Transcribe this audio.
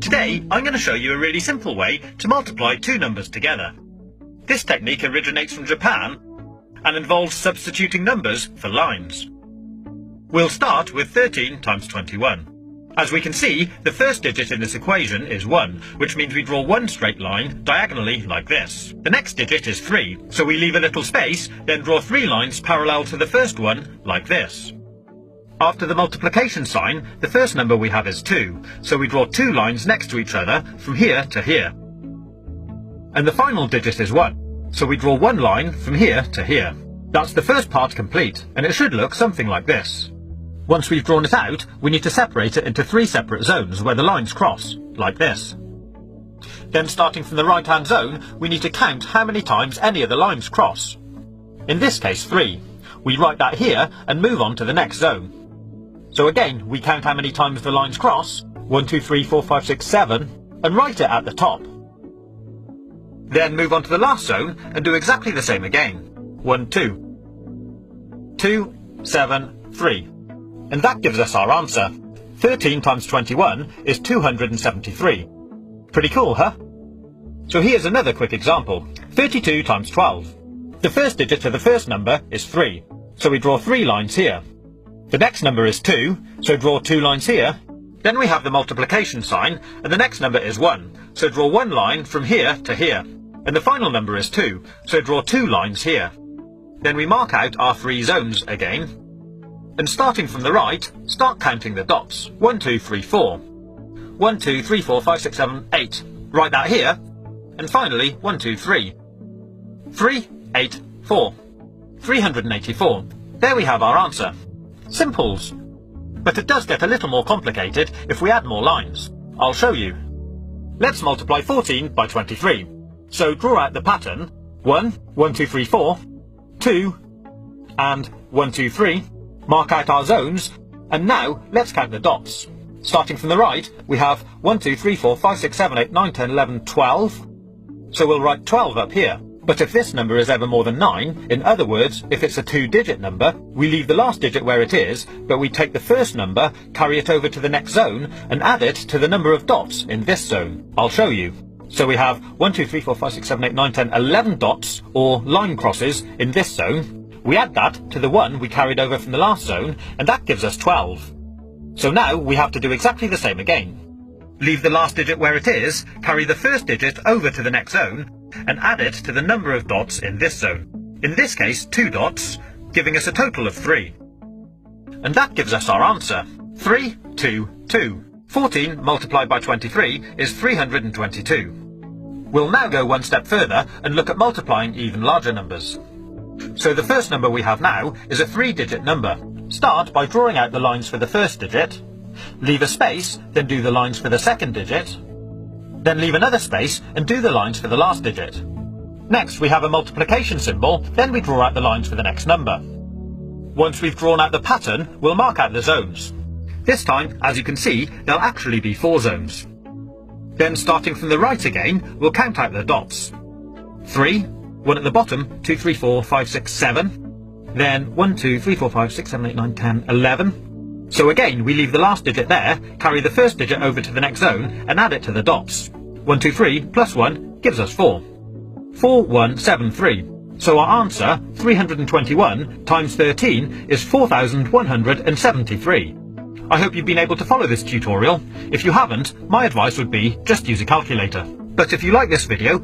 Today, I'm going to show you a really simple way to multiply two numbers together. This technique originates from Japan and involves substituting numbers for lines. We'll start with 13 times 21. As we can see, the first digit in this equation is 1, which means we draw one straight line diagonally like this. The next digit is 3, so we leave a little space, then draw 3 lines parallel to the first one like this. After the multiplication sign, the first number we have is 2, so we draw 2 lines next to each other from here to here. And the final digit is 1, so we draw 1 line from here to here. That's the first part complete, and it should look something like this. Once we've drawn it out, we need to separate it into 3 separate zones where the lines cross, like this. Then starting from the right-hand zone, we need to count how many times any of the lines cross. In this case 3. We write that here and move on to the next zone. So again, we count how many times the lines cross, 1, 2, 3, 4, 5, 6, 7, and write it at the top. Then move on to the last zone and do exactly the same again. 1, 2. 2, 7, 3. And that gives us our answer. 13 times 21 is 273. Pretty cool, huh? So here's another quick example. 32 times 12. The first digit of the first number is 3, so we draw 3 lines here. The next number is 2, so draw 2 lines here. Then we have the multiplication sign, and the next number is 1, so draw 1 line from here to here. And the final number is 2, so draw 2 lines here. Then we mark out our 3 zones again. And starting from the right, start counting the dots. 1, 2, 3, 4. 1, 2, 3, 4, 5, 6, 7, 8. Write that here. And finally, 1, 2, 3. 3, 8, 4. 384. There we have our answer. Simples. But it does get a little more complicated if we add more lines. I'll show you. Let's multiply 14 by 23. So draw out the pattern. 1, 1, 2, 3, 4, 2, and 1, 2, 3. Mark out our zones, and now let's count the dots. Starting from the right, we have 1, 2, 3, 4, 5, 6, 7, 8, 9, 10, 11, 12. So we'll write 12 up here. But if this number is ever more than 9, in other words, if it's a 2-digit number, we leave the last digit where it is, but we take the first number, carry it over to the next zone, and add it to the number of dots in this zone. I'll show you. So we have 1, 2, 3, 4, 5, 6, 7, 8, 9, 10, 11 dots, or line crosses, in this zone. We add that to the one we carried over from the last zone, and that gives us 12. So now we have to do exactly the same again. Leave the last digit where it is, carry the first digit over to the next zone, and add it to the number of dots in this zone. In this case, 2 dots, giving us a total of 3. And that gives us our answer. 3, 2, 2. 14 multiplied by 23 is 322. We'll now go one step further and look at multiplying even larger numbers. So the first number we have now is a 3-digit number. Start by drawing out the lines for the first digit, leave a space, then do the lines for the second digit, then leave another space and do the lines for the last digit. Next we have a multiplication symbol, then we draw out the lines for the next number. Once we've drawn out the pattern, we'll mark out the zones. This time, as you can see, there'll actually be 4 zones. Then starting from the right again, we'll count out the dots. 3, 1 at the bottom, 2, 3, 4, 5, 6, 7. Then 1, 2, 3, 4, 5, 6, 7, 8, 9, 10, 11. So again, we leave the last digit there, carry the first digit over to the next zone, and add it to the dots. 1, 2, 3 plus 1 gives us 4. 4, 1, 7, 3. So our answer, 321 times 13, is 4,173. I hope you've been able to follow this tutorial. If you haven't, my advice would be just use a calculator. But if you like this video,